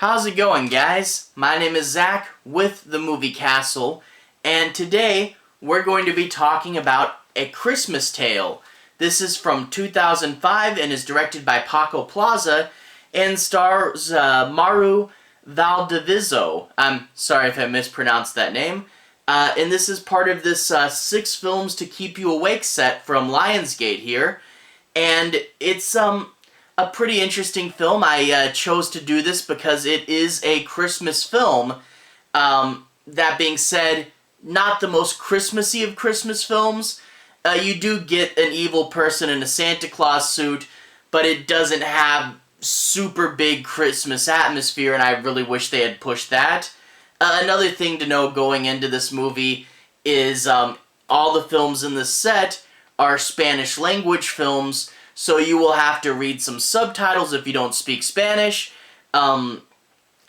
How's it going, guys? My name is Zach with the Movie Castle, and today we're going to be talking about A Christmas Tale. This is from 2005 and is directed by Paco Plaza and stars Maru Valdivielso. I'm sorry if I mispronounced that name. And this is part of this 6 films to keep you awake set from Lionsgate here. And it's a pretty interesting film. I chose to do this because it is a Christmas film. That being said, not the most Christmassy of Christmas films. You do get an evil person in a Santa Claus suit, but it doesn't have super big Christmas atmosphere, and I really wish they had pushed that. Another thing to know going into this movie is all the films in this set are Spanish language films, so you will have to read some subtitles if you don't speak Spanish. And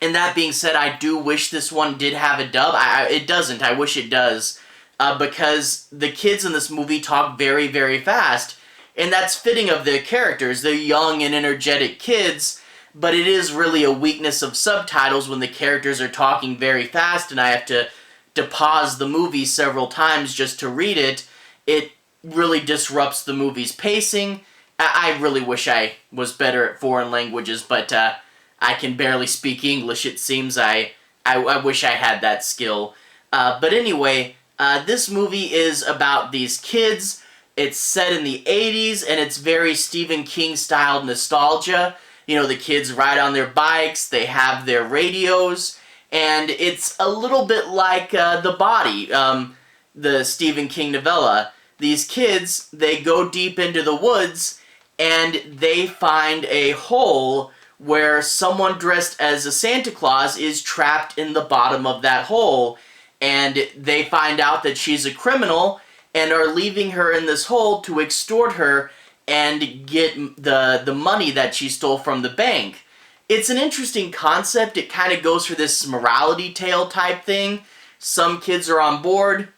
that being said, I do wish this one did have a dub. It doesn't. I wish it does. Because the kids in this movie talk very, very fast. And that's fitting of their characters. They're young and energetic kids, but it is really a weakness of subtitles when the characters are talking very fast and I have to pause the movie several times just to read it. It really disrupts the movie's pacing. I really wish I was better at foreign languages, but I can barely speak English, it seems. I wish I had that skill. But anyway, this movie is about these kids. It's set in the 80s, and it's very Stephen King-styled nostalgia. You know, the kids ride on their bikes, they have their radios, and it's a little bit like The Body, the Stephen King novella. These kids, they go deep into the woods, and they find a hole where someone dressed as a Santa Claus is trapped in the bottom of that hole, and they find out that she's a criminal and are leaving her in this hole to extort her and get the money that she stole from the bank. It's an interesting concept. It kind of goes for this morality tale type thing. Some kids are on board,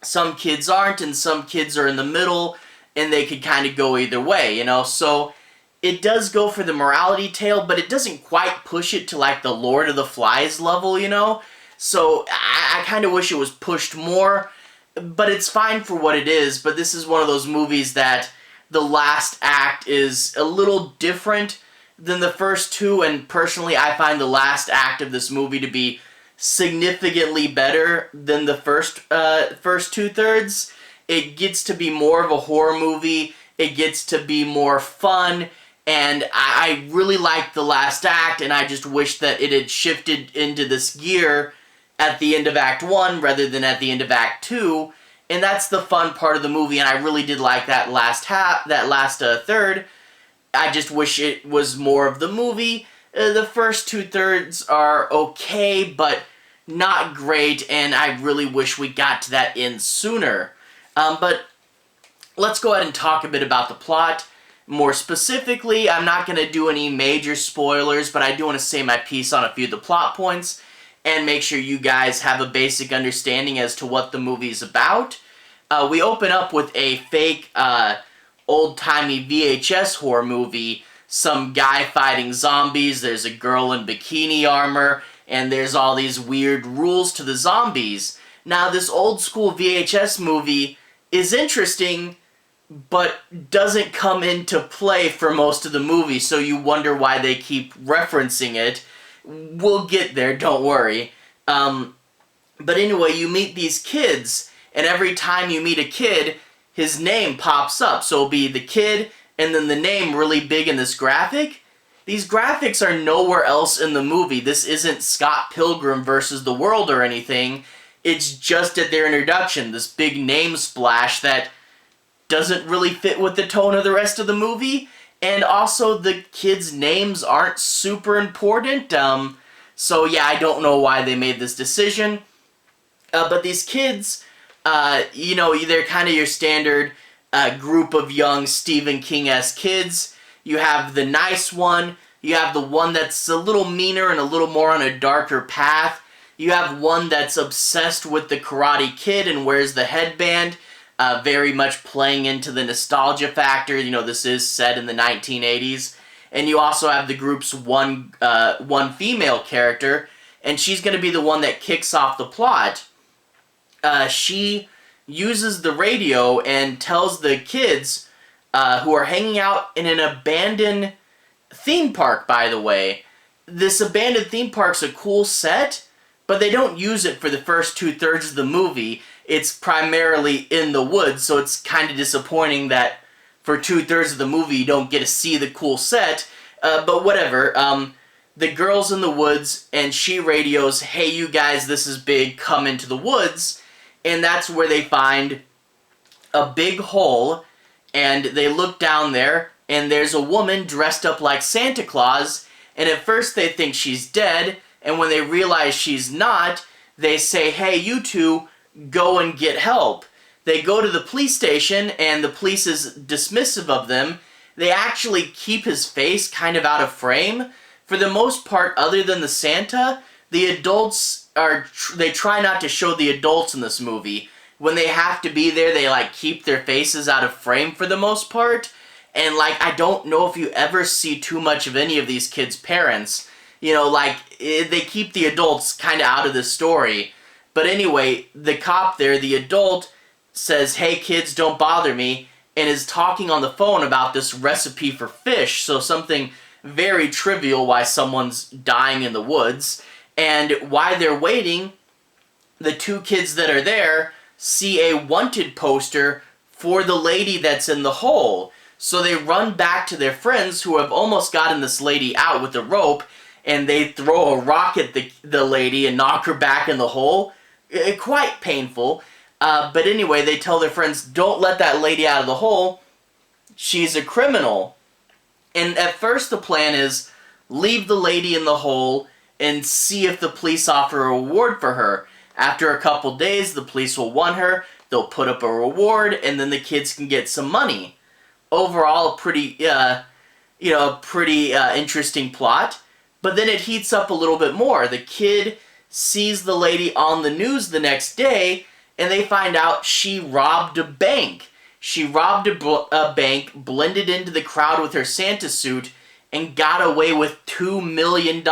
some kids aren't, and some kids are in the middle, and they could kind of go either way, you know? So it does go for the morality tale, but it doesn't quite push it to like the Lord of the Flies level, you know? So I kind of wish it was pushed more, but it's fine for what it is. But this is one of those movies that the last act is a little different than the first two, and personally I find the last act of this movie to be significantly better than the first two-thirds. It gets to be more of a horror movie, it gets to be more fun, and I really like the last act, and I just wish that it had shifted into this gear at the end of Act 1 rather than at the end of Act 2, and that's the fun part of the movie, and I really did like that last third. I just wish it was more of the movie. The first two-thirds are okay, but not great, and I really wish we got to that end sooner. But let's go ahead and talk a bit about the plot. More specifically, I'm not going to do any major spoilers, but I do want to say my piece on a few of the plot points and make sure you guys have a basic understanding as to what the movie's about. We open up with a fake, old-timey VHS horror movie. Some guy fighting zombies, there's a girl in bikini armor, and there's all these weird rules to the zombies. Now, this old-school VHS movie is interesting, but doesn't come into play for most of the movie, so you wonder why they keep referencing it. We'll get there, don't worry. But anyway, you meet these kids, and every time you meet a kid, his name pops up. So it'll be the kid, and then the name really big in this graphic. These graphics are nowhere else in the movie. This isn't Scott Pilgrim versus the World or anything. It's just at their introduction, this big name splash that doesn't really fit with the tone of the rest of the movie. And also, the kids' names aren't super important. So yeah, I don't know why they made this decision. But these kids, you know, they're kind of your standard group of young Stephen King-esque kids. You have the nice one. You have the one that's a little meaner and a little more on a darker path. You have one that's obsessed with the Karate Kid and wears the headband. Very much playing into the nostalgia factor. You know, this is set in the 1980s. and you also have the group's one female character, and she's going to be the one that kicks off the plot. She uses the radio and tells the kids who are hanging out in an abandoned theme park, by the way. This abandoned theme park's a cool set, but they don't use it for the first 2/3 of the movie. It's primarily in the woods, so it's kind of disappointing that for 2/3 of the movie you don't get to see the cool set. But whatever. The girl's in the woods, and she radios, "Hey, you guys, this is big, come into the woods." And that's where they find a big hole, and they look down there, and there's a woman dressed up like Santa Claus, and at first they think she's dead, and when they realize she's not, they say, "Hey, you two, go and get help." They go to the police station, and the police is dismissive of them. They actually keep his face kind of out of frame. For the most part, other than the Santa, the adults they try not to show the adults in this movie. When they have to be there, they like keep their faces out of frame for the most part. And like, I don't know if you ever see too much of any of these kids' parents. You know, like, they keep the adults kind of out of the story. But anyway, the cop there, the adult, says, "Hey kids, don't bother me," and is talking on the phone about this recipe for fish. So something very trivial, why someone's dying in the woods. And while they're waiting, the two kids that are there see a wanted poster for the lady that's in the hole. So they run back to their friends who have almost gotten this lady out with a rope, and they throw a rock at the lady and knock her back in the hole. Quite painful. But anyway, they tell their friends, "Don't let that lady out of the hole. She's a criminal." And at first the plan is, leave the lady in the hole and see if the police offer a reward for her. After a couple days, the police will want her, they'll put up a reward, and then the kids can get some money. Overall, a pretty interesting plot. But then it heats up a little bit more. The kid sees the lady on the news the next day, and they find out she robbed a bank. She robbed a bank, blended into the crowd with her Santa suit, and got away with $2 million.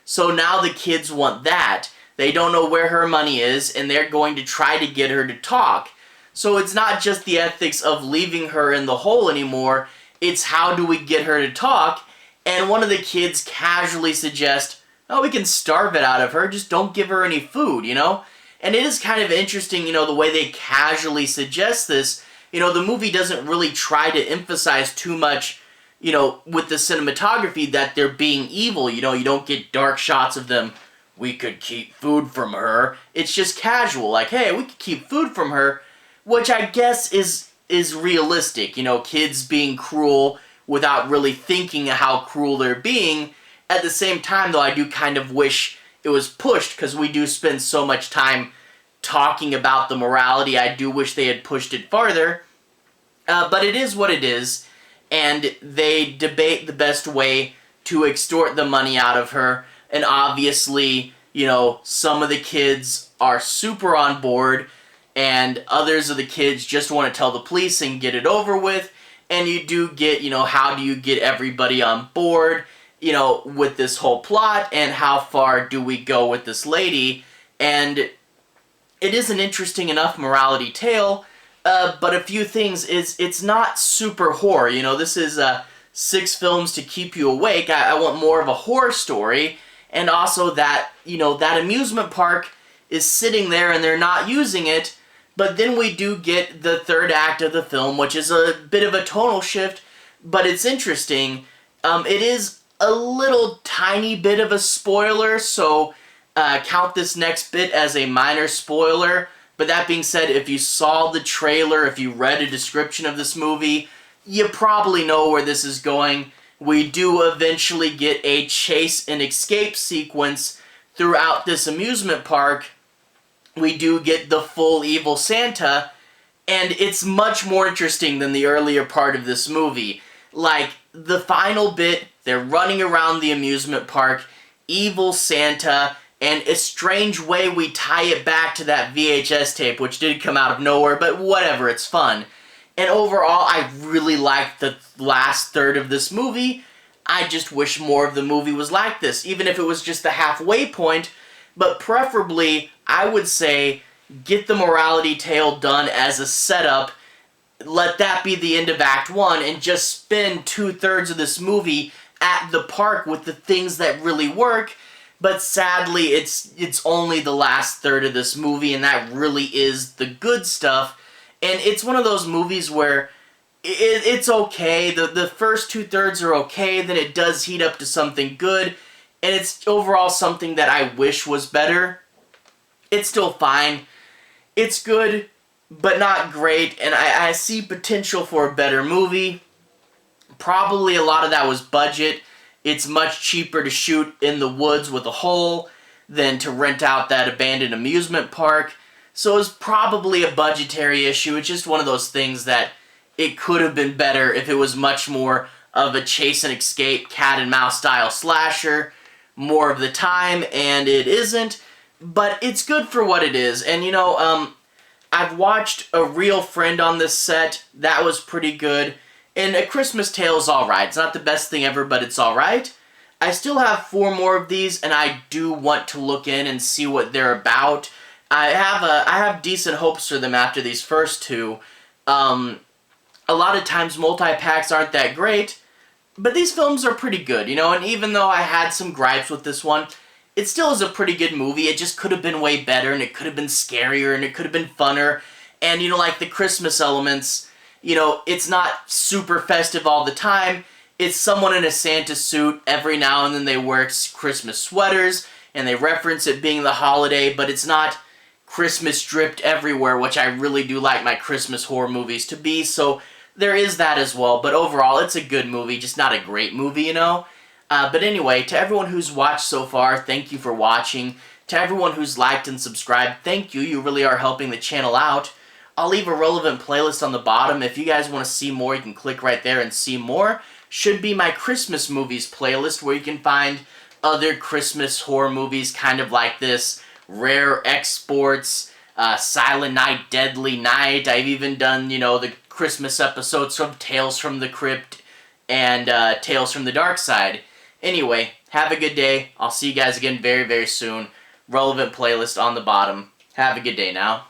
So now the kids want that. They don't know where her money is, and they're going to try to get her to talk. So it's not just the ethics of leaving her in the hole anymore, it's how do we get her to talk. And one of the kids casually suggests, "Oh, we can starve it out of her, just don't give her any food, you know?" And it is kind of interesting, you know, the way they casually suggest this. You know, the movie doesn't really try to emphasize too much, you know, with the cinematography that they're being evil. You know, you don't get dark shots of them, "We could keep food from her." It's just casual, like, "Hey, we could keep food from her," which I guess is realistic. You know, kids being cruel without really thinking how cruel they're being. At the same time, though, I do kind of wish it was pushed, because we do spend so much time talking about the morality. I do wish they had pushed it farther. But it is what it is, and they debate the best way to extort the money out of her. And obviously, you know, some of the kids are super on board, and others of the kids just want to tell the police and get it over with. And you do get, you know, how do you get everybody on board, you know, with this whole plot, and how far do we go with this lady? And it is an interesting enough morality tale, but a few things is, it's not super horror. You know, this is 6 films to keep you awake. I want more of a horror story, and also that, you know, that amusement park is sitting there and they're not using it. But then we do get the third act of the film, which is a bit of a tonal shift, but it's interesting. It is a little tiny bit of a spoiler, so count this next bit as a minor spoiler. But that being said, if you saw the trailer, if you read a description of this movie, you probably know where this is going. We do eventually get a chase and escape sequence throughout this amusement park. We do get the full evil Santa, and it's much more interesting than the earlier part of this movie. Like, the final bit, they're running around the amusement park, evil Santa, and a strange way we tie it back to that VHS tape, which did come out of nowhere, but whatever, it's fun. And overall, I really liked the last third of this movie, I just wish more of the movie was like this, even if it was just the halfway point. But preferably, I would say, get the morality tale done as a setup, let that be the end of Act 1, and just spend 2/3 of this movie at the park with the things that really work. But sadly, it's only the last third of this movie, and that really is the good stuff. And it's one of those movies where it's okay. The first 2/3 are okay, then it does heat up to something good, and it's overall something that I wish was better. It's still fine. It's good, but not great, and I see potential for a better movie. Probably a lot of that was budget. It's much cheaper to shoot in the woods with a hole than to rent out that abandoned amusement park. So it's probably a budgetary issue. It's just one of those things that it could have been better if it was much more of a chase and escape cat and mouse style slasher more of the time, and it isn't. But it's good for what it is. And you know, I've watched A Real Friend on this set. That was pretty good. And A Christmas Tale is alright. It's not the best thing ever, but it's alright. I still have 4 more of these, and I do want to look in and see what they're about. I have decent hopes for them after these first 2. A lot of times multi-packs aren't that great, but these films are pretty good, you know, and even though I had some gripes with this one, it still is a pretty good movie. It just could have been way better, and it could have been scarier, and it could have been funner, and, you know, like the Christmas elements, you know, it's not super festive all the time. It's someone in a Santa suit. Every now and then they wear Christmas sweaters, and they reference it being the holiday, but it's not Christmas dripped everywhere, which I really do like my Christmas horror movies to be, so there is that as well. But overall, it's a good movie, just not a great movie, you know? But anyway, to everyone who's watched so far, thank you for watching. To everyone who's liked and subscribed, thank you. You really are helping the channel out. I'll leave a relevant playlist on the bottom. If you guys want to see more, you can click right there and see more. Should be my Christmas movies playlist, where you can find other Christmas horror movies kind of like this. Rare exports, Silent Night, Deadly Night. I've even done, you know, the Christmas episodes from Tales from the Crypt and Tales from the Dark Side. Anyway, have a good day. I'll see you guys again very, very soon. Relevant playlist on the bottom. Have a good day now.